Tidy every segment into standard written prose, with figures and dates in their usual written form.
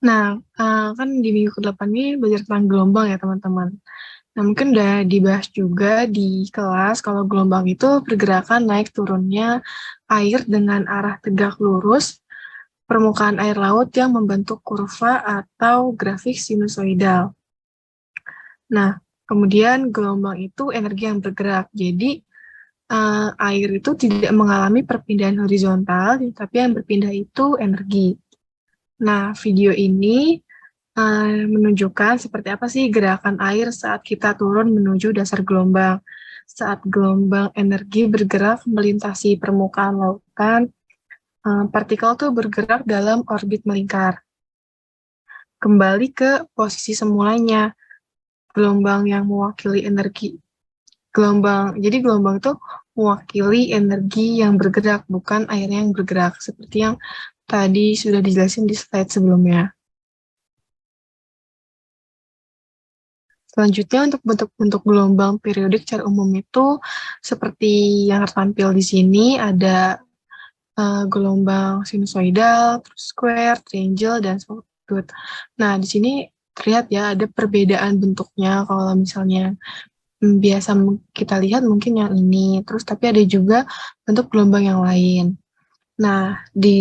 Nah, kan di minggu ke-8 ini belajar tentang gelombang ya teman-teman. Nah, mungkin udah dibahas juga di kelas kalau gelombang itu pergerakan naik turunnya air dengan arah tegak lurus permukaan air laut yang membentuk kurva atau grafik sinusoidal. Nah, kemudian gelombang itu energi yang bergerak. Jadi, air itu tidak mengalami perpindahan horizontal, tapi yang berpindah itu energi. Nah, video ini menunjukkan seperti apa sih gerakan air saat kita turun menuju dasar gelombang. Saat gelombang energi bergerak melintasi permukaan lautan, partikel tuh bergerak dalam orbit melingkar. Kembali ke posisi semulanya, gelombang yang mewakili energi. Jadi gelombang itu mewakili energi yang bergerak, bukan airnya yang bergerak, seperti yang tadi sudah dijelasin di slide sebelumnya. Selanjutnya untuk bentuk-bentuk gelombang periodik secara umum itu seperti yang tertampil di sini ada gelombang sinusoidal, terus square, triangle, dan sawtooth. Nah, di sini terlihat ya ada perbedaan bentuknya kalau misalnya biasa kita lihat mungkin yang ini, terus tapi ada juga bentuk gelombang yang lain. Nah, di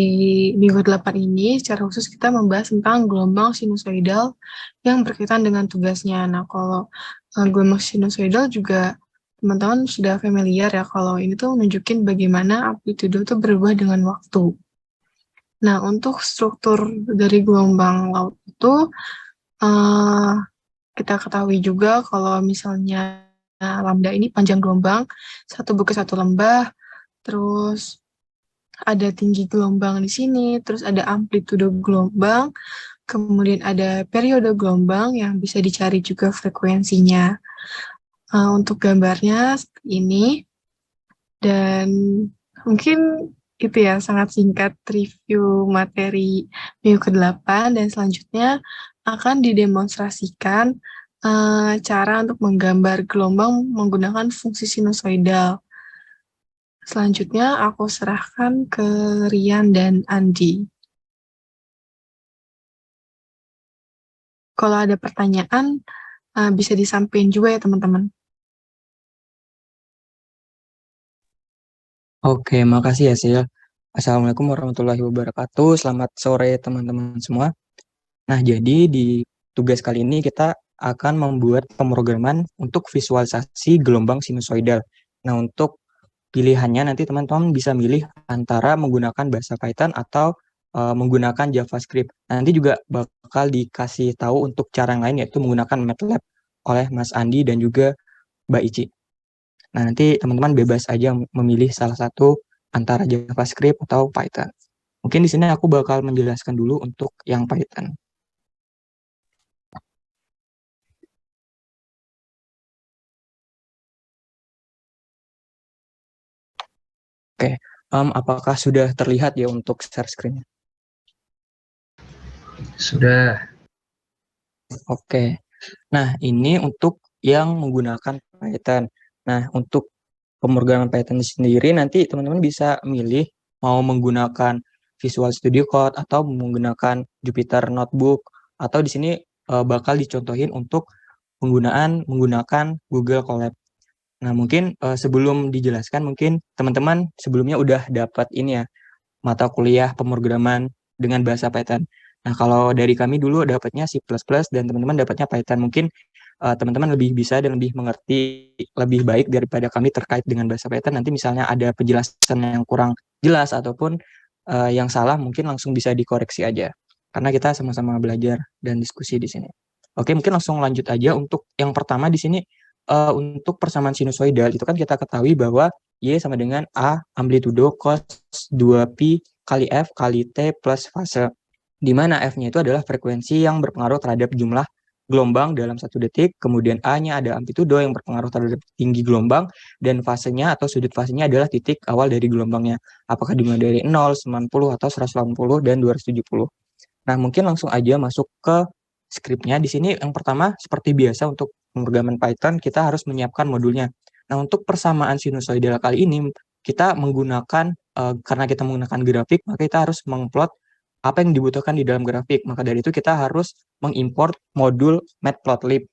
minggu 8 ini secara khusus kita membahas tentang gelombang sinusoidal yang berkaitan dengan tugasnya. Nah, kalau gelombang sinusoidal juga teman-teman sudah familiar ya kalau ini tuh menunjukin bagaimana amplitudo itu berubah dengan waktu. Nah, untuk struktur dari gelombang laut itu uh, kita ketahui juga kalau misalnya lambda ini panjang gelombang, satu bukit satu lembah, terus ada tinggi gelombang di sini, terus ada amplitudo gelombang, kemudian ada periode gelombang yang bisa dicari juga frekuensinya. Untuk gambarnya seperti ini, dan mungkin itu ya sangat singkat review materi minggu ke-8 dan selanjutnya akan didemonstrasikan cara untuk menggambar gelombang menggunakan fungsi sinusoidal. Selanjutnya aku serahkan ke Rian dan Andi. Kalau ada pertanyaan, bisa disampaikan juga ya teman-teman. Oke, makasih ya Sil. Assalamualaikum warahmatullahi wabarakatuh. Selamat sore teman-teman semua. Nah, jadi di tugas kali ini kita akan membuat pemrograman untuk visualisasi gelombang sinusoidal. Nah, untuk pilihannya nanti teman-teman bisa milih antara menggunakan bahasa Python atau menggunakan JavaScript. Nanti juga bakal dikasih tahu untuk cara yang lain yaitu menggunakan MATLAB oleh Mas Andi dan juga Mbak Ici. Nah, nanti teman-teman bebas aja memilih salah satu antara JavaScript atau Python. Mungkin di sini aku bakal menjelaskan dulu untuk yang Python. Oke, apakah sudah terlihat ya untuk share screen-nya? Sudah. Oke, nah ini untuk yang menggunakan Python. Nah, untuk pemrograman Python sendiri nanti teman-teman bisa milih mau menggunakan Visual Studio Code atau menggunakan Jupyter Notebook atau di sini bakal dicontohin untuk menggunakan Google Colab. Nah, mungkin sebelum dijelaskan mungkin teman-teman sebelumnya udah dapat ini ya mata kuliah pemrograman dengan bahasa Python. Nah, kalau dari kami dulu dapatnya C++ dan teman-teman dapatnya Python. Mungkin teman-teman lebih bisa dan lebih mengerti lebih baik daripada kami terkait dengan bahasa Python. Nanti misalnya ada penjelasan yang kurang jelas ataupun yang salah, mungkin langsung bisa dikoreksi aja. Karena kita sama-sama belajar dan diskusi di sini. Oke, mungkin langsung lanjut aja untuk yang pertama di sini untuk persamaan sinusoidal itu kan kita ketahui bahwa Y sama dengan A amplitudo cos 2pi kali F kali T plus fase. Di mana F-nya itu adalah frekuensi yang berpengaruh terhadap jumlah gelombang dalam 1 detik, kemudian A-nya ada amplitudo yang berpengaruh terhadap tinggi gelombang, dan fasenya atau sudut fasenya adalah titik awal dari gelombangnya. Apakah dimulai dari 0, 90, atau 180, dan 270. Nah, mungkin langsung aja masuk ke scriptnya. Di sini yang pertama, seperti biasa untuk pemrograman Python, kita harus menyiapkan modulnya. Nah, untuk persamaan sinusoidal kali ini, kita menggunakan, karena kita menggunakan grafik, maka kita harus mengplot apa yang dibutuhkan di dalam grafik. Maka dari itu kita harus mengimport modul matplotlib.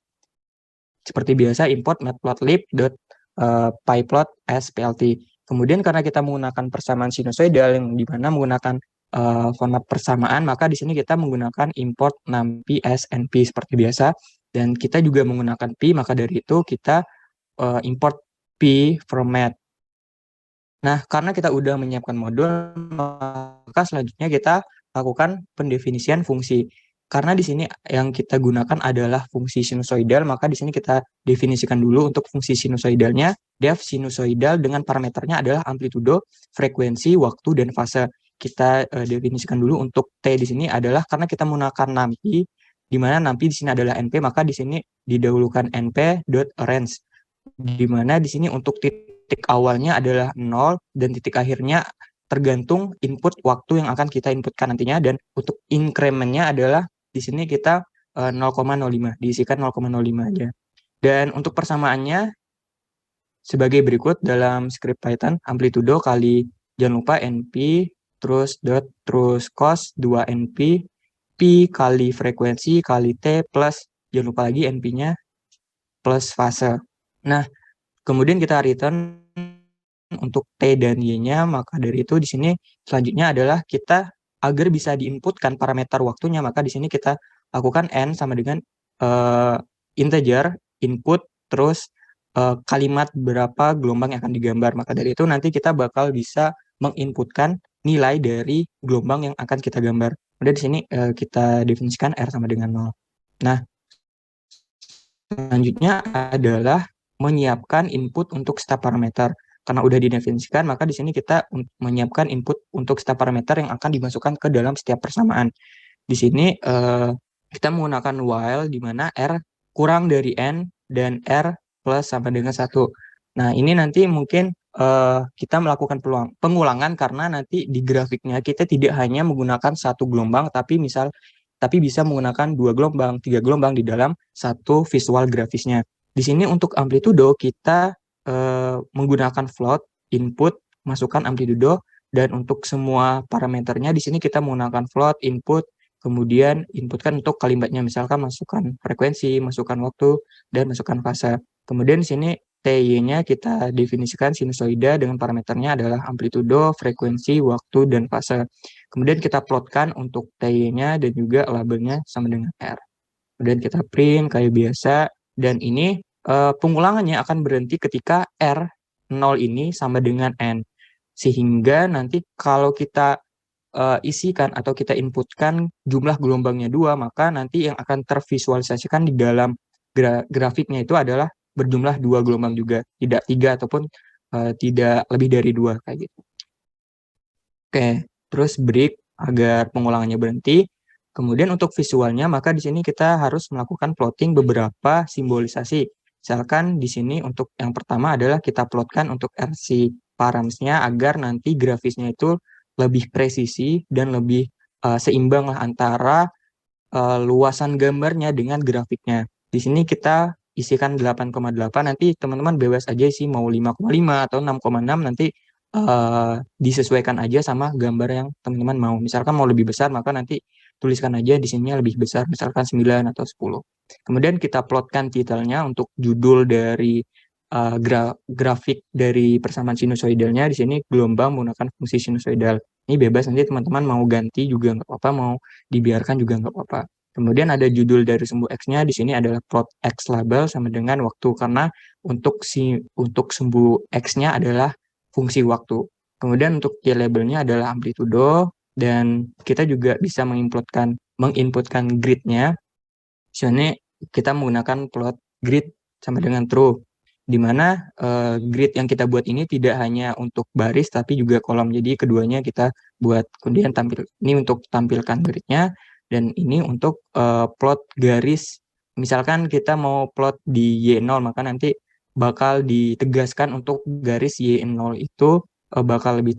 Seperti biasa import matplotlib.pyplot as plt. Kemudian karena kita menggunakan persamaan sinusoidal yang dimana menggunakan format persamaan, maka di sini kita menggunakan import numpy as np seperti biasa. Dan kita juga menggunakan p, maka dari itu kita import p from mat. Nah, karena kita udah menyiapkan modul, maka selanjutnya kita lakukan pendefinisian fungsi. Karena di sini yang kita gunakan adalah fungsi sinusoidal, maka di sini kita definisikan dulu untuk fungsi sinusoidalnya. Def sinusoidal dengan parameternya adalah amplitudo, frekuensi, waktu, dan fase. Kita definisikan dulu untuk T di sini adalah karena kita menggunakan numpy, di mana numpy di sini adalah NP, maka di sini didahulukan np.range, di mana di sini untuk titik awalnya adalah 0 dan titik akhirnya tergantung input waktu yang akan kita inputkan nantinya, dan untuk incrementnya adalah di sini kita 0,05, diisikan 0,05 aja. Dan untuk persamaannya sebagai berikut dalam script Python, amplitudo kali, jangan lupa np, terus dot, terus cos 2np, p kali frekuensi kali t, plus jangan lupa lagi np-nya, plus fase. Nah, kemudian kita return untuk T dan Y-nya, maka dari itu di sini selanjutnya adalah kita agar bisa diinputkan parameter waktunya, maka di sini kita lakukan N sama dengan integer, input, terus kalimat berapa gelombang yang akan digambar. Maka dari itu nanti kita bakal bisa menginputkan nilai dari gelombang yang akan kita gambar. Kemudian di sini kita definisikan R sama dengan 0. Nah, selanjutnya adalah menyiapkan input untuk step parameter. Karena udah didefinisikan, maka di sini kita menyiapkan input untuk step parameter yang akan dimasukkan ke dalam setiap persamaan. Di sini kita menggunakan while di mana R kurang dari N dan R plus sama dengan 1. Nah, ini nanti mungkin kita melakukan pengulangan karena nanti di grafiknya kita tidak hanya menggunakan satu gelombang, tapi bisa menggunakan 2 gelombang, 3 gelombang di dalam satu visual grafisnya. Di sini untuk amplitudo kita menggunakan float, input, masukkan amplitudo, dan untuk semua parameternya di sini kita menggunakan float, input, kemudian inputkan untuk kalimatnya, misalkan masukkan frekuensi, masukkan waktu, dan masukkan fase. Kemudian di sini TY-nya kita definisikan sinusoida dengan parameternya adalah amplitudo, frekuensi, waktu, dan fase. Kemudian kita plotkan untuk TY-nya dan juga labelnya sama dengan R. Kemudian kita print kayak biasa, dan ini pengulangannya akan berhenti ketika R0 ini sama dengan N. Sehingga nanti kalau kita isikan atau kita inputkan jumlah gelombangnya 2, maka nanti yang akan tervisualisasikan di dalam grafiknya itu adalah berjumlah 2 gelombang juga, tidak 3 ataupun tidak lebih dari 2 kayak gitu. Oke, terus break agar pengulangannya berhenti. Kemudian untuk visualnya, maka di sini kita harus melakukan plotting beberapa simbolisasi. Misalkan di sini untuk yang pertama adalah kita plotkan untuk RC params-nya agar nanti grafisnya itu lebih presisi dan lebih seimbang lah antara luasan gambarnya dengan grafiknya. Di sini kita isikan 8,8, nanti teman-teman bebas aja sih mau 5,5 atau 6,6, nanti disesuaikan aja sama gambar yang teman-teman mau. Misalkan mau lebih besar, maka nanti tuliskan aja di sini lebih besar, misalkan 9 atau 10. Kemudian kita plotkan titelnya untuk judul dari grafik dari persamaan sinusoidalnya. Di sini gelombang menggunakan fungsi sinusoidal. Ini bebas, nanti teman-teman mau ganti juga nggak apa-apa, mau dibiarkan juga nggak apa-apa. Kemudian ada judul dari sumbu X-nya, di sini adalah plot X label sama dengan waktu, karena untuk sumbu X-nya adalah fungsi waktu. Kemudian untuk Y labelnya adalah amplitudo, dan kita juga bisa menginputkan grid-nya. Di sini kita menggunakan plot grid sama dengan true, di mana grid yang kita buat ini tidak hanya untuk baris tapi juga kolom. Jadi keduanya kita buat, kemudian ini untuk tampilkan gridnya, dan ini untuk plot garis. Misalkan kita mau plot di Y0, maka nanti bakal ditegaskan untuk garis Y0 itu bakal lebih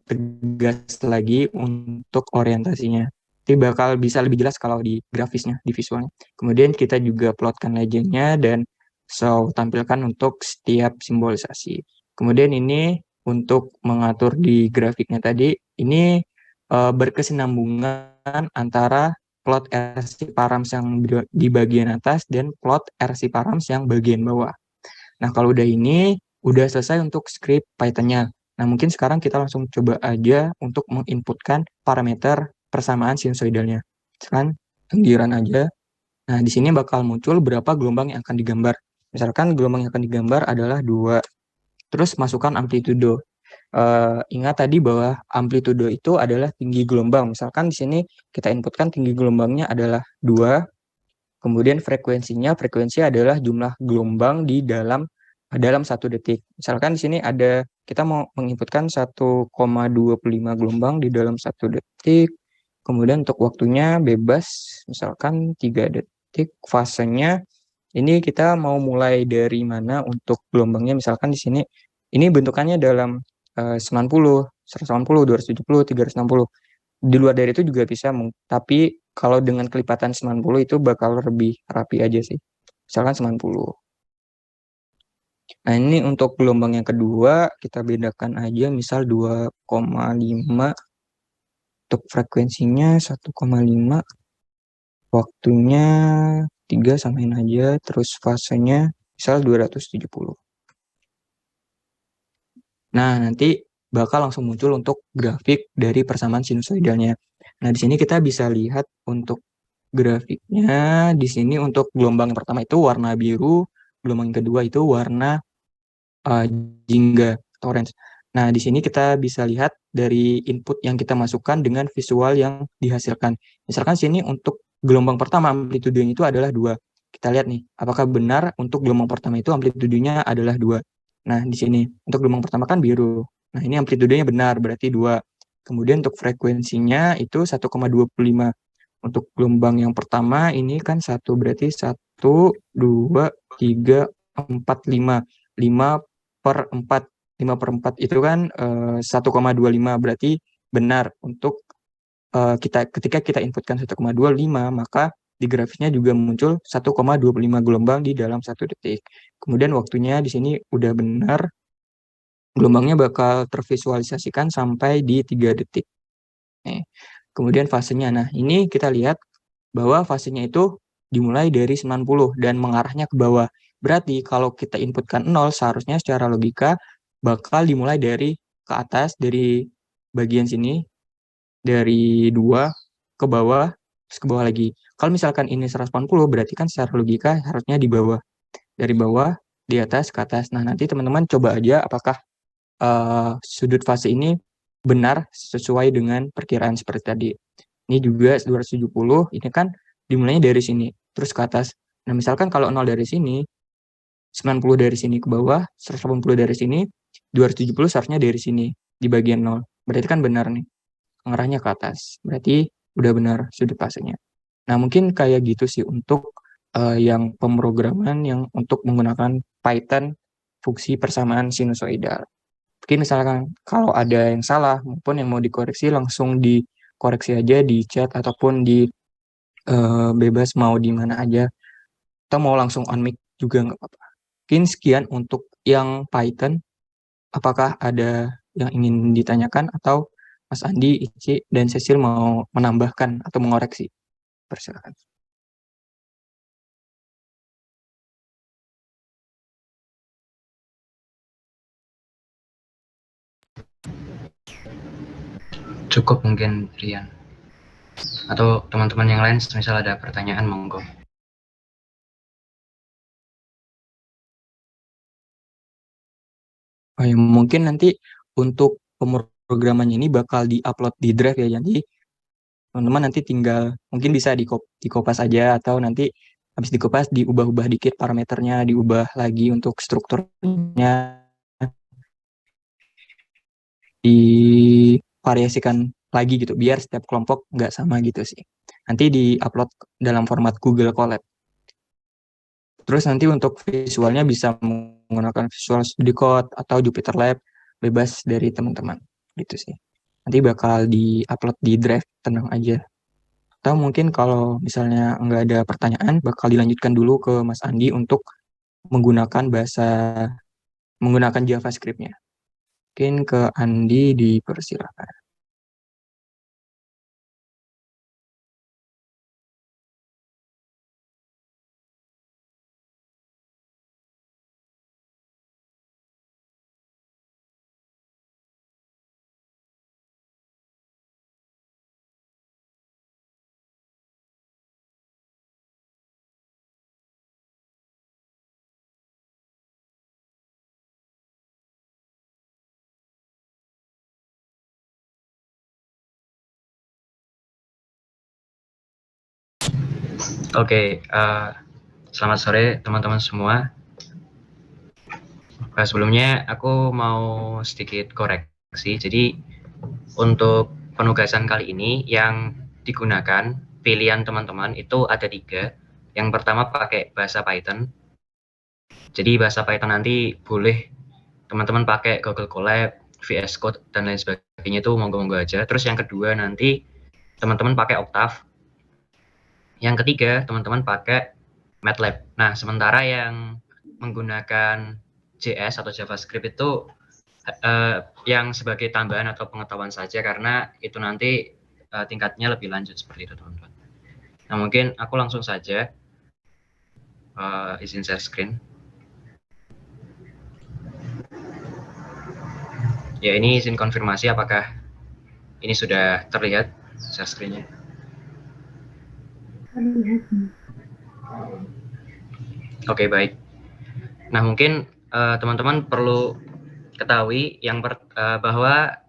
tegas lagi untuk orientasinya. Jadi bakal bisa lebih jelas kalau di grafisnya, di visualnya. Kemudian kita juga plotkan legendnya dan tampilkan untuk setiap simbolisasi. Kemudian ini untuk mengatur di grafiknya tadi, ini berkesinambungan antara plot RC params yang di bagian atas dan plot RC params yang bagian bawah. Nah, kalau udah ini, udah selesai untuk script Python-nya. Nah, mungkin sekarang kita langsung coba aja untuk menginputkan parameter persamaan sinusoidalnya. Misalkan giliran aja. Nah, di sini bakal muncul berapa gelombang yang akan digambar. Misalkan gelombang yang akan digambar adalah 2. Terus masukkan amplitudo. Ingat tadi bahwa amplitudo itu adalah tinggi gelombang. Misalkan di sini kita inputkan tinggi gelombangnya adalah 2. Kemudian frekuensi adalah jumlah gelombang di dalam 1 detik. Misalkan di sini kita mau menginputkan 1,25 gelombang di dalam 1 detik. Kemudian untuk waktunya bebas, misalkan 3 detik. Fasenya ini kita mau mulai dari mana untuk gelombangnya. Misalkan di sini ini bentukannya dalam 90, 180, 270, 360. Di luar dari itu juga bisa, tapi kalau dengan kelipatan 90 itu bakal lebih rapi aja sih. Misalkan 90. Nah, ini untuk gelombang yang kedua, kita bedakan aja misal 2,5. Untuk frekuensinya 1,5. Waktunya 3 samain aja, terus fasenya misal 270. Nah, nanti bakal langsung muncul untuk grafik dari persamaan sinusoidalnya. Nah, di sini kita bisa lihat untuk grafiknya. Di sini untuk gelombang yang pertama itu warna biru, gelombang yang kedua itu warna jingga atau orange. Nah, di sini kita bisa lihat dari input yang kita masukkan dengan visual yang dihasilkan. Misalkan sini untuk gelombang pertama amplitudenya itu adalah 2. Kita lihat nih, apakah benar untuk gelombang pertama itu amplitudenya adalah 2. Nah, di sini untuk gelombang pertama kan biru. Nah, ini amplitudenya benar, berarti 2. Kemudian untuk frekuensinya itu 1,25. Untuk gelombang yang pertama ini kan 1, berarti 1, 2, 3, 4, 5. 5/4. 5/4 itu kan 1,25, berarti benar untuk ketika kita inputkan 1,25, maka di grafiknya juga muncul 1,25 gelombang di dalam 1 detik. Kemudian waktunya di sini udah benar, gelombangnya bakal tervisualisasikan sampai di 3 detik. Nih. Kemudian fasenya, nah ini kita lihat bahwa fasenya itu dimulai dari 90 dan mengarahnya ke bawah. Berarti kalau kita inputkan 0, seharusnya secara logika bakal dimulai dari ke atas, dari bagian sini, dari 2 ke bawah, terus ke bawah lagi. Kalau misalkan ini 180, berarti kan secara logika harusnya di bawah. Dari bawah, di atas, ke atas. Nah, nanti teman-teman coba aja apakah sudut fase ini benar sesuai dengan perkiraan seperti tadi. Ini juga 270, ini kan dimulainya dari sini, terus ke atas. Nah, misalkan kalau 0 dari sini, 90 dari sini ke bawah, 180 dari sini, 270 seharusnya dari sini, di bagian 0. Berarti kan benar nih, mengarahnya ke atas. Berarti udah benar sudut fasenya. Nah, mungkin kayak gitu sih untuk yang pemrograman yang untuk menggunakan Python fungsi persamaan sinusoidal. Mungkin misalkan kalau ada yang salah maupun yang mau dikoreksi, langsung dikoreksi aja di chat ataupun di bebas mau di mana aja, atau mau langsung on mic juga nggak apa-apa. Mungkin sekian untuk yang Python. Apakah ada yang ingin ditanyakan atau Mas Andi, Ici, dan Cecil mau menambahkan atau mengoreksi? Persilakan. Cukup mungkin Rian. Atau teman-teman yang lain misal ada pertanyaan, monggo. Mungkin nanti untuk pemrogramannya ini bakal di-upload di Drive ya, jadi teman-teman nanti tinggal mungkin bisa dikopas aja, atau nanti habis dikopas diubah-ubah dikit parameternya, diubah lagi untuk strukturnya, divariasikan lagi gitu, biar setiap kelompok nggak sama gitu sih. Nanti di-upload dalam format Google Colab. Terus nanti untuk visualnya bisa menggunakan Visual Studio Code atau Jupyter Lab, bebas dari teman-teman gitu sih. Nanti bakal di-upload di Drive, tenang aja. Atau mungkin kalau misalnya nggak ada pertanyaan, bakal dilanjutkan dulu ke Mas Andi untuk menggunakan JavaScript-nya. Mungkin ke Andi dipersilakan. Oke, selamat sore teman-teman semua. Sebelumnya aku mau sedikit koreksi. Jadi untuk penugasan kali ini yang digunakan pilihan teman-teman itu ada 3. Yang pertama pakai bahasa Python. Jadi bahasa Python nanti boleh teman-teman pakai Google Colab, VS Code, dan lain sebagainya, itu monggo-monggo aja. Terus yang kedua nanti teman-teman pakai Octave. Yang ketiga teman-teman pakai MATLAB. Nah, sementara yang menggunakan JS atau JavaScript itu yang sebagai tambahan atau pengetahuan saja, karena itu nanti tingkatnya lebih lanjut seperti itu teman-teman. Nah, mungkin aku langsung saja izin share screen. Ya, ini izin konfirmasi apakah ini sudah terlihat share screen-nya. Oke, baik. Nah, mungkin teman-teman perlu ketahui bahwa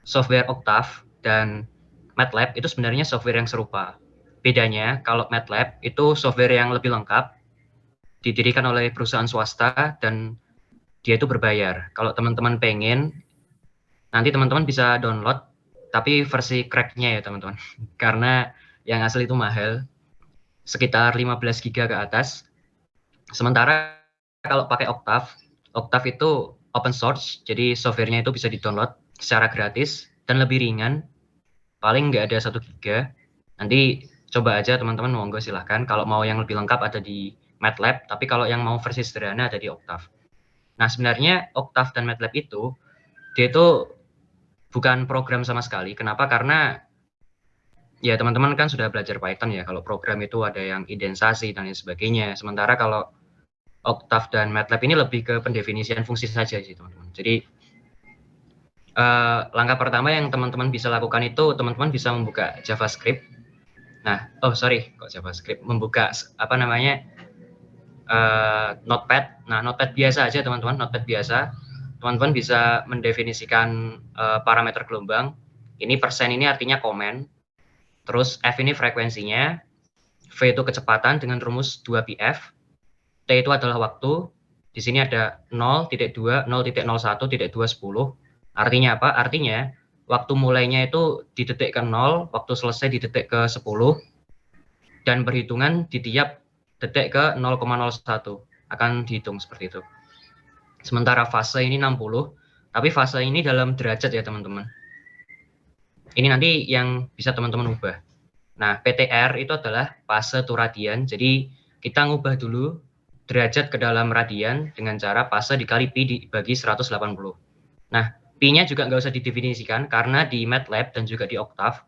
software Octave dan MATLAB itu sebenarnya software yang serupa. Bedanya, kalau MATLAB itu software yang lebih lengkap, didirikan oleh perusahaan swasta, dan dia itu berbayar. Kalau teman-teman pengen, nanti teman-teman bisa download, tapi versi crack-nya ya teman-teman. Karena yang asli itu mahal, sekitar 15 GB ke atas. Sementara kalau pakai Octave, Octave itu open source, jadi softwarenya itu bisa di-download secara gratis dan lebih ringan, paling nggak ada 1 GB. Nanti coba aja teman-teman, monggo silahkan. Kalau mau yang lebih lengkap ada di MATLAB, tapi kalau yang mau versi sederhana ada di Octave. Nah, sebenarnya Octave dan MATLAB itu, dia itu bukan program sama sekali. Kenapa? Karena ya teman-teman kan sudah belajar Python ya, kalau program itu ada yang indensasi dan lain sebagainya. Sementara kalau Octave dan MATLAB ini lebih ke pendefinisian fungsi saja sih teman-teman. Jadi langkah pertama yang teman-teman bisa lakukan itu teman-teman bisa membuka JavaScript. Nah, kok JavaScript, membuka Notepad. Nah, Notepad biasa aja teman-teman, Notepad biasa. Teman-teman bisa mendefinisikan parameter gelombang. Ini persen ini artinya komen. Terus F ini frekuensinya, V itu kecepatan dengan rumus 2πf. T itu adalah waktu. Di sini ada 0.2, 0.01, 210. Artinya apa? Artinya waktu mulainya itu di detik ke 0, waktu selesai di detik ke 10, dan berhitungan di tiap detik ke 0,01. Akan dihitung seperti itu. Sementara fase ini 60, tapi fase ini dalam derajat ya teman-teman. Ini nanti yang bisa teman-teman ubah. Nah, PTR itu adalah fase to radian. Jadi kita ngubah dulu derajat ke dalam radian dengan cara fase dikali pi dibagi 180. Nah, pi-nya juga nggak usah didefinisikan karena di MATLAB dan juga di Octave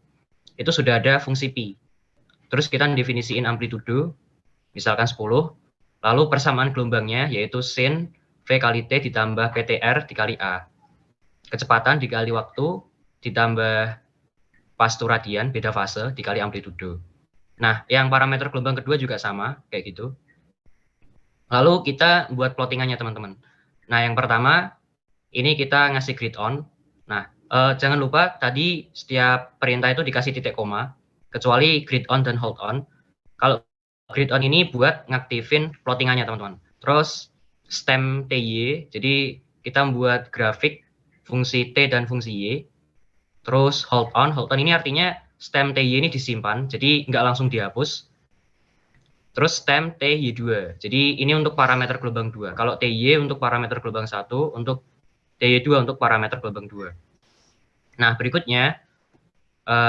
itu sudah ada fungsi pi. Terus kita definisiin amplitudo, misalkan 10, lalu persamaan gelombangnya yaitu sin V kali T ditambah PTR dikali A. Kecepatan dikali waktu ditambah pas to radian, beda fase, dikali amplitudo. Nah, yang parameter gelombang kedua juga sama, kayak gitu. Lalu kita buat plottingannya teman-teman. Nah, yang pertama, ini kita ngasih grid on. Nah, jangan lupa tadi setiap perintah itu dikasih titik koma, kecuali grid on dan hold on. Kalau grid on ini buat ngaktifin plottingannya teman-teman. Terus stem TY, jadi kita membuat grafik fungsi T dan fungsi Y. Terus hold on ini artinya stem TY ini disimpan, jadi nggak langsung dihapus. Terus stem TY2, jadi ini untuk parameter gelombang 2. Kalau TY untuk parameter gelombang 1, untuk TY2 untuk parameter gelombang 2. Nah, berikutnya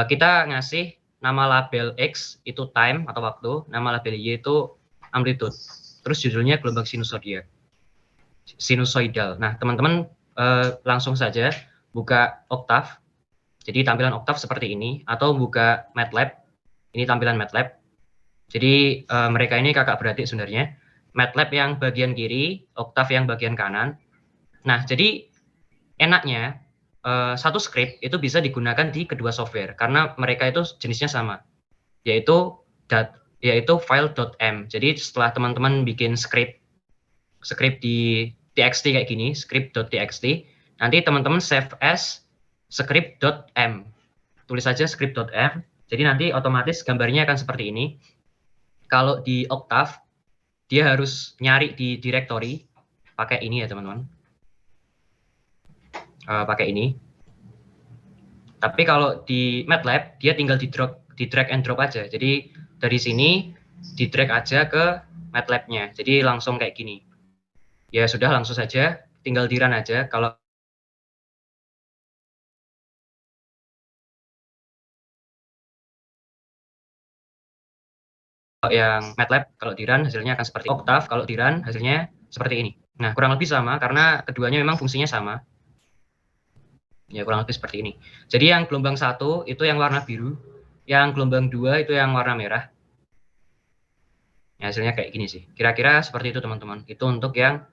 kita ngasih nama label X itu time atau waktu, nama label Y itu amplitude. Terus judulnya gelombang sinusoidal. Nah, teman-teman langsung saja buka Octave. Jadi tampilan Octave seperti ini, atau buka MATLAB. Ini tampilan MATLAB. Jadi mereka ini kakak beradik sebenarnya. MATLAB yang bagian kiri, Octave yang bagian kanan. Nah, jadi enaknya satu script itu bisa digunakan di kedua software karena mereka itu jenisnya sama, yaitu file.m. Jadi setelah teman-teman bikin script di txt kayak gini, script.txt, nanti teman-teman save as script.m. Tulis saja script.m. Jadi nanti otomatis gambarnya akan seperti ini. Kalau di Octave, dia harus nyari di directory, pakai ini ya teman-teman. Pakai ini. Tapi kalau di MATLAB, dia tinggal di drag and drop aja. Jadi dari sini di drag aja ke MATLAB-nya. Jadi langsung kayak gini. Ya sudah, langsung saja, tinggal di run aja. Kalau yang MATLAB kalau di run hasilnya akan seperti Octave, kalau di run hasilnya seperti ini. Nah, kurang lebih sama karena keduanya memang fungsinya sama. Ya, kurang lebih seperti ini. Jadi yang gelombang 1 itu yang warna biru, yang gelombang 2 itu yang warna merah. Ya, hasilnya kayak gini sih. Kira-kira seperti itu teman-teman. Itu untuk yang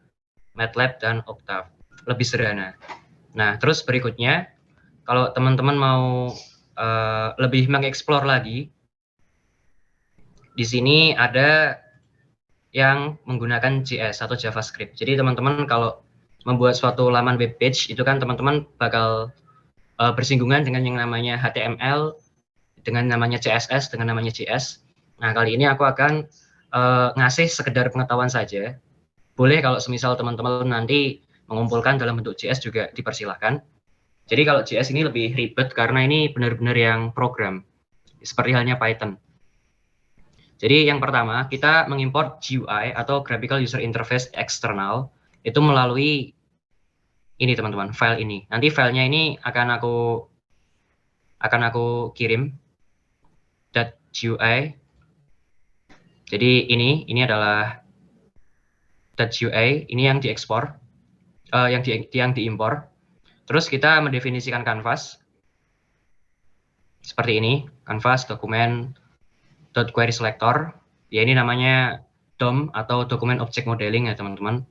MATLAB dan Octave. Lebih sederhana. Nah, terus berikutnya, kalau teman-teman mau lebih mengeksplor lagi, di sini ada yang menggunakan JS atau JavaScript. Jadi teman-teman kalau membuat suatu laman web page, itu kan teman-teman bakal bersinggungan dengan yang namanya HTML, dengan namanya CSS, dengan namanya JS. Nah, kali ini aku akan ngasih sekedar pengetahuan saja. Boleh kalau semisal teman-teman nanti mengumpulkan dalam bentuk JS juga dipersilahkan. Jadi kalau JS ini lebih ribet karena ini benar-benar yang program, seperti halnya Python. Jadi yang pertama, kita mengimport GUI atau Graphical User Interface eksternal, itu melalui ini teman-teman, file ini. Nanti filenya ini akan aku kirim .gui. Jadi ini adalah .gui, ini yang diekspor, yang diimpor. Terus kita mendefinisikan canvas seperti ini, canvas dokumen .query selector. Ya, ini namanya DOM atau Document Object Modeling ya teman-teman.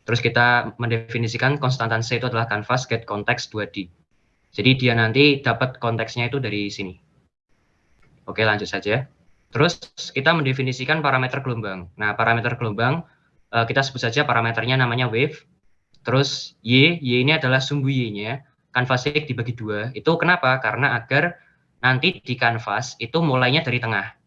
Terus kita mendefinisikan konstantansi itu adalah canvas get context 2D. Jadi dia nanti dapat konteksnya itu dari sini. Oke, lanjut saja. Terus kita mendefinisikan parameter gelombang. Nah, parameter gelombang kita sebut saja parameternya namanya wave. Terus Y ini adalah sumbu Y-nya. Canvas X dibagi 2. Itu kenapa? Karena agar nanti di canvas itu mulainya dari tengah.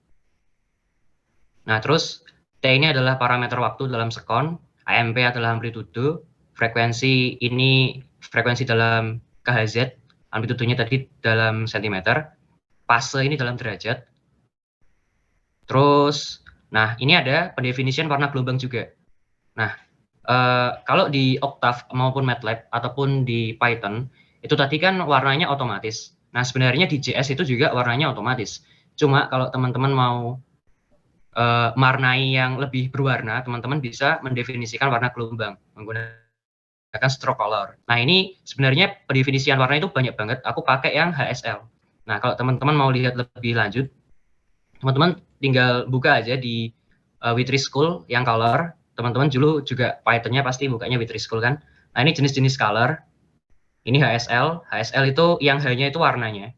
Nah, terus T ini adalah parameter waktu dalam sekon, AMP adalah amplitude, frekuensi ini frekuensi dalam KHZ, amplitudenya tadi dalam sentimeter, fase ini dalam derajat. Terus, nah ini ada pendefinisian warna gelombang juga. Nah, kalau di Octave maupun MATLAB ataupun di Python, itu tadi kan warnanya otomatis. Nah, sebenarnya di JS itu juga warnanya otomatis. Cuma kalau teman-teman mau mewarnai yang lebih berwarna, teman-teman bisa mendefinisikan warna gelombang menggunakan stroke color. Nah, ini sebenarnya pendefinisian warna itu banyak banget. Aku pakai yang HSL. Nah, kalau teman-teman mau lihat lebih lanjut, teman-teman tinggal buka aja di Witry School yang color. Teman-teman dulu juga Python-nya pasti bukanya Witry School kan. Nah, ini jenis-jenis color. Ini HSL. HSL itu yang H-nya itu warnanya.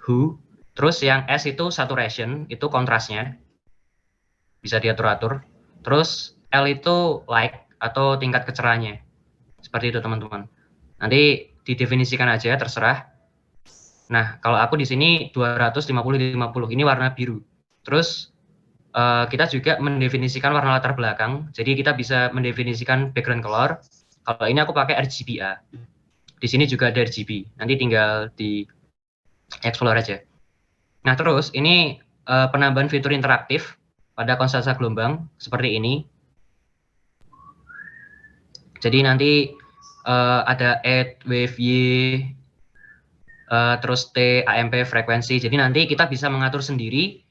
Hue. Terus yang S itu saturation, itu kontrasnya. Bisa diatur-atur. Terus L itu light atau tingkat kecerahannya. Seperti itu teman-teman. Nanti didefinisikan aja, terserah. Nah, kalau aku di sini 250-50, ini warna biru. Terus kita juga mendefinisikan warna latar belakang. Jadi kita bisa mendefinisikan background color. Kalau ini aku pakai RGBA. Di sini juga ada RGB. Nanti tinggal di explore aja. Nah, terus ini penambahan fitur interaktif pada konstanta gelombang seperti ini. Jadi nanti ada add, wave Y, terus T, AMP, frekuensi. Jadi nanti kita bisa mengatur sendiri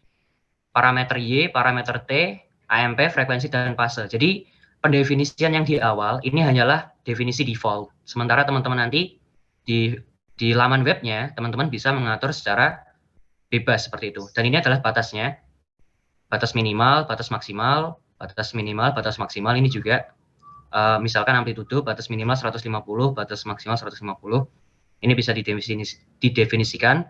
parameter Y, parameter T, AMP, frekuensi, dan fase. Jadi pendefinisian yang di awal ini hanyalah definisi default. Sementara teman-teman nanti di laman webnya, teman-teman bisa mengatur secara bebas seperti itu. Dan ini adalah batasnya. Batas minimal, batas maksimal, batas minimal, batas maksimal. Ini juga misalkan amplitude, batas minimal 150, batas maksimal 150. Ini bisa didefinisikan.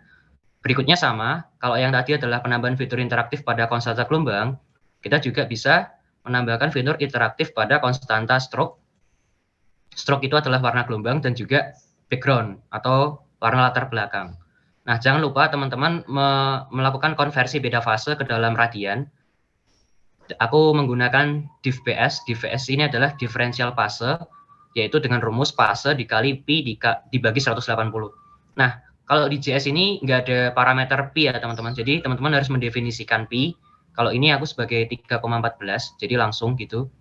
Berikutnya sama, kalau yang tadi adalah penambahan fitur interaktif pada konstanta gelombang, kita juga bisa menambahkan fitur interaktif pada konstanta stroke. Stroke itu adalah warna gelombang dan juga background atau warna latar belakang. Nah, jangan lupa teman-teman melakukan konversi beda fase ke dalam radian. Aku menggunakan div-BS. Div-BS ini adalah diferensial fase, yaitu dengan rumus fase dikali pi dibagi 180. Nah, kalau di JS ini nggak ada parameter pi ya teman-teman. Jadi teman-teman harus mendefinisikan pi. Kalau ini aku sebagai 3,14, jadi langsung gitu.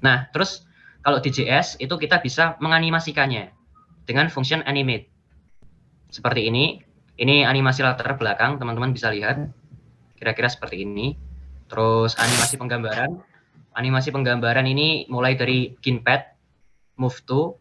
Nah, terus kalau di JS itu kita bisa menganimasikannya dengan function animate. Seperti ini. Ini animasi latar belakang, teman-teman bisa lihat. Kira-kira seperti ini. Terus animasi penggambaran. Animasi penggambaran ini mulai dari ginpad, move to,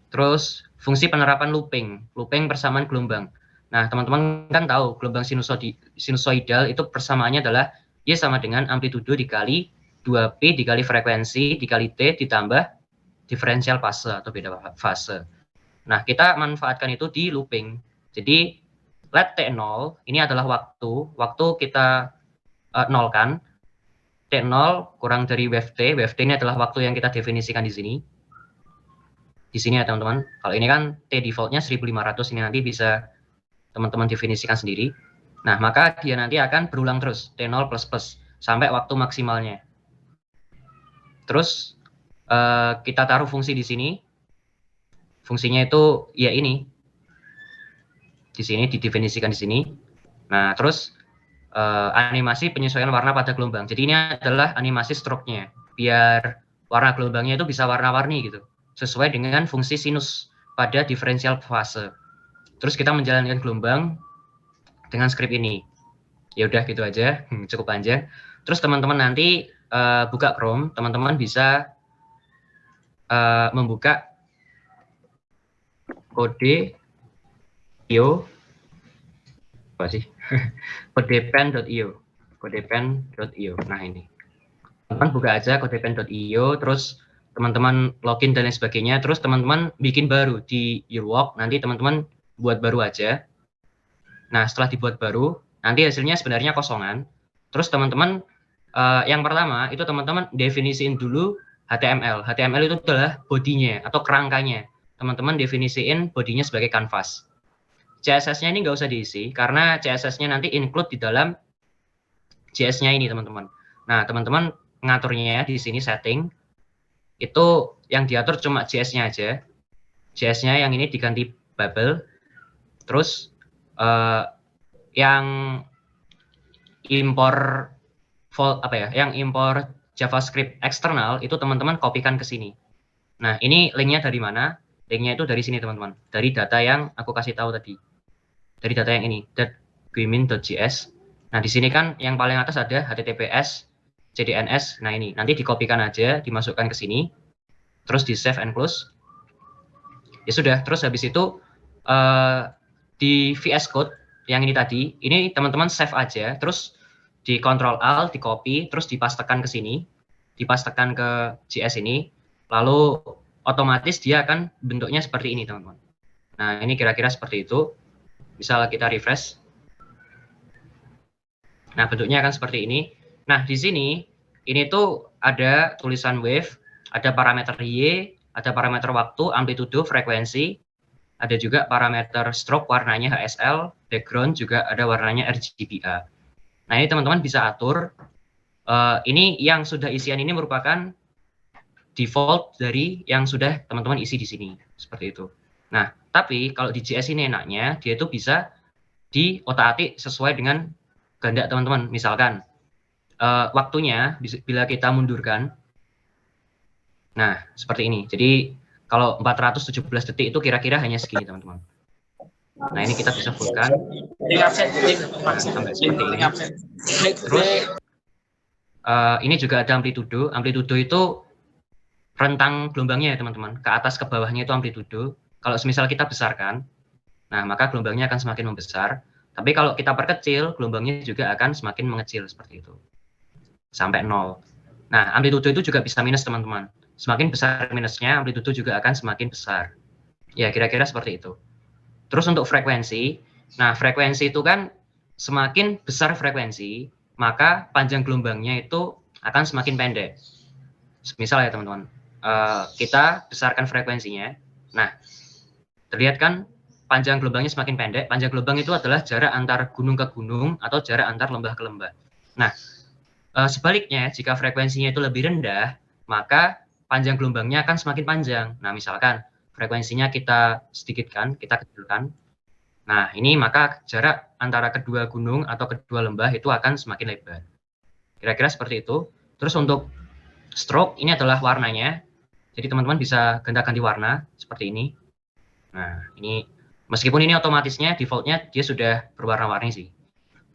terus fungsi penerapan looping, looping persamaan gelombang. Nah, teman-teman kan tahu gelombang sinusoidal itu persamaannya adalah Y sama dengan amplitudo dikali 2P dikali frekuensi dikali T ditambah diferensial fase atau beda fase. Nah, kita manfaatkan itu di looping. Jadi, let T0 ini adalah waktu kita nolkan. T0 kurang dari wave T ini adalah waktu yang kita definisikan di sini. Di sini ya teman-teman. Kalau ini kan T defaultnya 1500, ini nanti bisa teman-teman definisikan sendiri. Nah, maka dia nanti akan berulang terus, T0 plus sampai waktu maksimalnya. Terus kita taruh fungsi di sini. Fungsinya itu ya ini. Di sini didefinisikan di sini. Nah, terus animasi penyesuaian warna pada gelombang. Jadi ini adalah animasi stroke-nya. Biar warna gelombangnya itu bisa warna-warni gitu. Sesuai dengan fungsi sinus pada diferensial fase. Terus kita menjalankan gelombang dengan script ini. Ya udah gitu aja, cukup panjang. Terus teman-teman nanti buka Chrome, teman-teman bisa membuka kode io apa sih? codepen.io. codepen.io. Nah, ini. Teman-teman buka aja codepen.io, terus teman-teman login dan lain sebagainya, terus teman-teman bikin baru di your work, nanti teman-teman buat baru aja. Nah, setelah dibuat baru, nanti hasilnya sebenarnya kosongan. Terus teman-teman yang pertama itu teman-teman definisiin dulu HTML. HTML itu adalah bodinya atau kerangkanya. Teman-teman definisiin bodinya sebagai kanvas. CSS-nya ini nggak usah diisi karena CSS-nya nanti include di dalam JS-nya ini teman-teman. Nah, teman-teman ngaturnya di sini setting itu yang diatur cuma JS-nya aja. JS-nya yang ini diganti bubble. Terus yang impor yang impor JavaScript eksternal itu teman-teman kopikan ke sini. Nah, ini linknya dari mana? Linknya itu dari sini teman-teman. Dari data yang aku kasih tahu tadi. Dari data yang ini, .guimin.js. Nah, di sini kan yang paling atas ada HTTPS, CDNS. Nah, ini nanti dikopikan aja, dimasukkan ke sini. Terus di save and close. Ya sudah, terus habis itu di VS Code yang ini tadi, ini teman-teman save aja, terus di Ctrl Alt, di copy, terus dipastekan ke sini, dipastekan ke JS ini, lalu otomatis dia akan bentuknya seperti ini teman-teman. Nah, ini kira-kira seperti itu. Misal kita refresh. Nah, bentuknya akan seperti ini. Nah, di sini ini tuh ada tulisan wave, ada parameter Y, ada parameter waktu, amplitudo, frekuensi, ada juga parameter stroke warnanya HSL, background juga ada warnanya RGBA. Nah, ini teman-teman bisa atur. Ini yang sudah isian ini merupakan default dari yang sudah teman-teman isi di sini, seperti itu. Nah, tapi kalau di JS ini enaknya dia itu bisa diotak-atik sesuai dengan kehendak teman-teman. Misalkan waktunya bila kita mundurkan, nah seperti ini. Jadi kalau 417 detik itu kira-kira hanya segini teman-teman. Nah, ini kita bisa fullkan sampai seperti ini. Terus ini juga ada amplitudo. Amplitudo itu rentang gelombangnya ya teman-teman. Ke atas ke bawahnya itu amplitudo. Kalau semisal kita besarkan, nah maka gelombangnya akan semakin membesar. Tapi kalau kita perkecil, gelombangnya juga akan semakin mengecil seperti itu. Sampai 0. Nah, amplitudo itu juga bisa minus teman-teman. Semakin besar minusnya, amplitudo juga akan semakin besar. Ya, kira-kira seperti itu. Terus untuk frekuensi, nah frekuensi itu kan semakin besar frekuensi, maka panjang gelombangnya itu akan semakin pendek. Misal ya teman-teman, kita besarkan frekuensinya. Nah, terlihat kan panjang gelombangnya semakin pendek. Panjang gelombang itu adalah jarak antar gunung ke gunung atau jarak antar lembah ke lembah. Nah, sebaliknya jika frekuensinya itu lebih rendah, maka panjang gelombangnya akan semakin panjang. Nah, misalkan frekuensinya kita sedikitkan, kita kecilkan. Nah, ini maka jarak antara kedua gunung atau kedua lembah itu akan semakin lebar. Kira-kira seperti itu. Terus untuk stroke, ini adalah warnanya. Jadi teman-teman bisa gonta-ganti warna seperti ini. Nah, ini meskipun ini otomatisnya, defaultnya dia sudah berwarna-warni sih.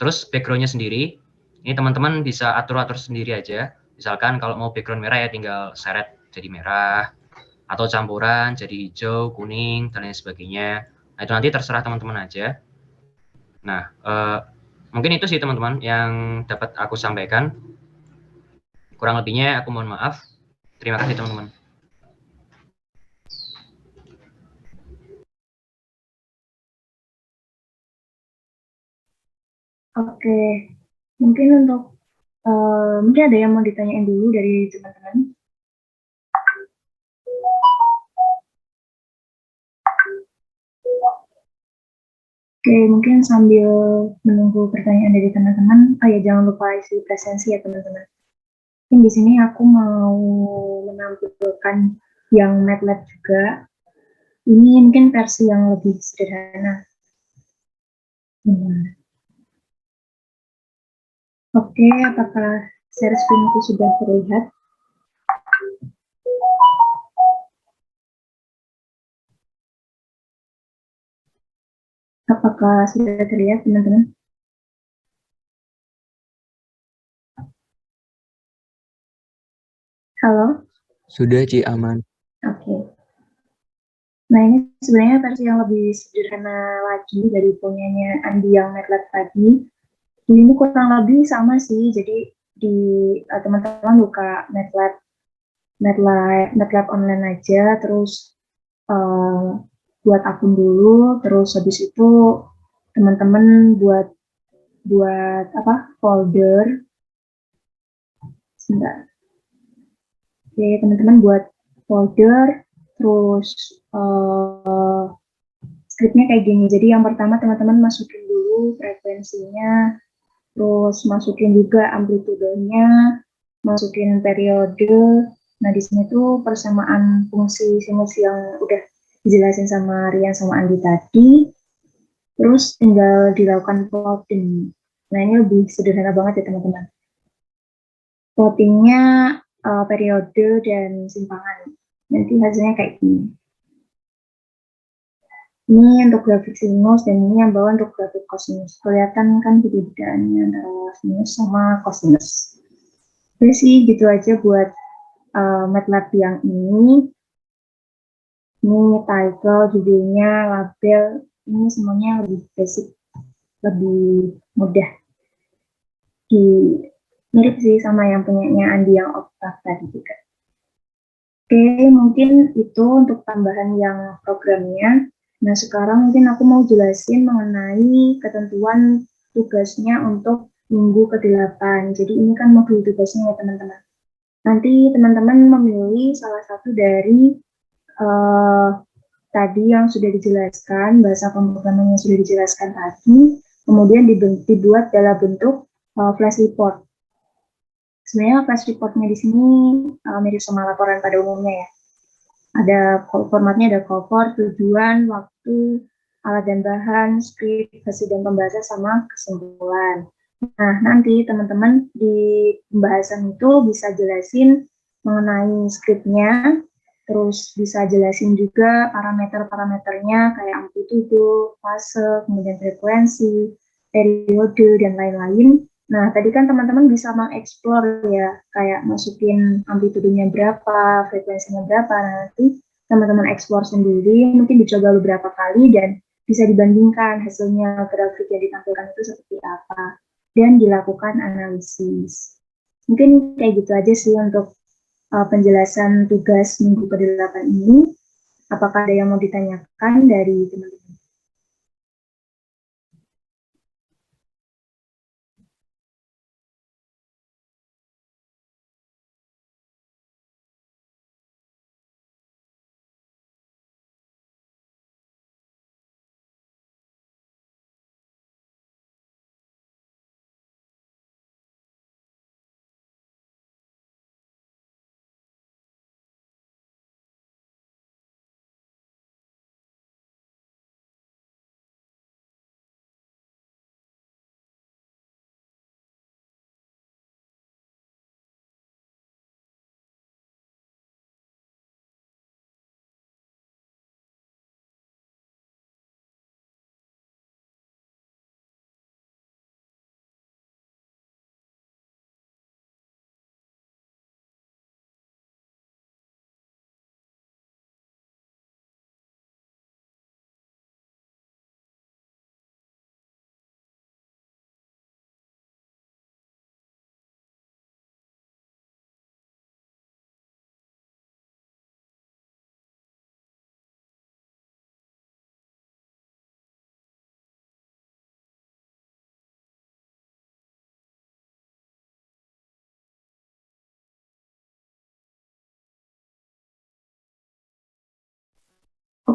Terus backgroundnya sendiri, ini teman-teman bisa atur-atur sendiri aja. Misalkan kalau mau background merah ya tinggal seret jadi merah, atau campuran jadi hijau, kuning, dan lain sebagainya. Nah, itu nanti terserah teman-teman aja. Nah, mungkin itu sih teman-teman yang dapat aku sampaikan. Kurang lebihnya aku mohon maaf. Terima kasih teman-teman. Oke, mungkin untuk mungkin ada yang mau ditanyain dulu dari teman-teman. Oke, mungkin sambil menunggu pertanyaan dari teman-teman, ya jangan lupa isi presensi ya teman-teman. Mungkin di sini aku mau menampilkan yang MATLAB juga. Ini mungkin versi yang lebih sederhana. Oke, apakah share screen-ku sudah terlihat? Apakah sudah terlihat, teman-teman? Halo? Sudah, Ci, aman. Oke. Nah, ini sebenarnya versi yang lebih sederhana lagi dari punyanya Andi yang MATLAB tadi. Ini kurang lebih sama sih, jadi di teman-teman buka MATLAB online aja, terus buat akun dulu, terus habis itu teman-teman buat folder. Sebentar. Oke, teman-teman buat folder, terus scriptnya kayak gini. Jadi yang pertama teman-teman masukin dulu frekuensinya, terus masukin juga amplitudenya, masukin periode. Nah, di sini tuh persamaan fungsi sinus yang udah dijelasin sama Rian sama Andi tadi. Terus tinggal dilakukan plotting. Nah, ini lebih sederhana banget ya teman-teman. Plottingnya periode dan simpangan. Nanti hasilnya kayak gini. Ini untuk grafik sinus dan ini yang bawah untuk grafik kosinus. Kelihatan kan perbedaannya antara sinus sama kosinus. Oke sih, gitu aja buat MATLAB yang ini. Ini title, judulnya, label, ini semuanya lebih basic, lebih mudah. Mirip sih sama yang punyanya Andi yang Octave tadi juga. Oke, mungkin itu untuk tambahan yang programnya. Nah, sekarang mungkin aku mau jelasin mengenai ketentuan tugasnya untuk minggu ke-8. Jadi ini kan modul tugasnya ya teman-teman. Nanti teman-teman memilih salah satu dari tadi yang sudah dijelaskan, bahasa pemrograman yang sudah dijelaskan tadi, kemudian dibuat dalam bentuk flash report. Sebenarnya flash reportnya di sini mirip sama laporan pada umumnya ya. Ada formatnya, ada cover, tujuan, waktu, alat dan bahan, script, hasil dan pembahasan, sama kesimpulan. Nah, nanti teman-teman di pembahasan itu bisa jelasin mengenai scriptnya, terus bisa jelasin juga parameter-parameternya kayak amplitudo, fase, kemudian frekuensi, periode, dan lain-lain. Nah, tadi kan teman-teman bisa mengeksplor ya, kayak masukin amplitudenya berapa, frekuensinya berapa. Nah, nanti teman-teman eksplor sendiri, mungkin dicoba beberapa kali dan bisa dibandingkan hasilnya grafik yang ditampilkan itu seperti apa, dan dilakukan analisis. Mungkin kayak gitu aja sih untuk penjelasan tugas minggu ke-8 ini. Apakah ada yang mau ditanyakan dari teman-teman?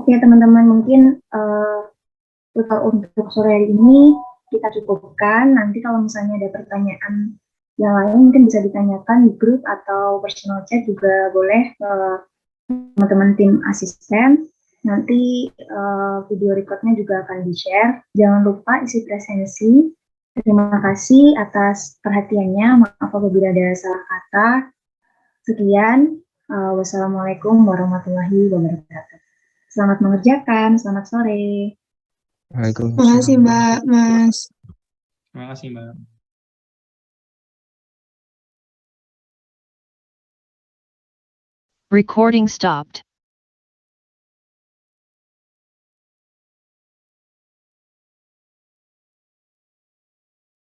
Oke teman-teman, mungkin tutor untuk sore hari ini kita cukupkan. Nanti kalau misalnya ada pertanyaan yang lain mungkin bisa ditanyakan di grup atau personal chat juga boleh ke teman-teman tim asisten. Nanti video recordnya juga akan di-share. Jangan lupa isi presensi. Terima kasih atas perhatiannya. Maaf apabila ada salah kata. Sekian. Wassalamualaikum warahmatullahi wabarakatuh. Selamat mengerjakan. Selamat sore. Waalaikumsalam. Terima kasih Mbak, Mas. Terima kasih, Mbak. Recording stopped.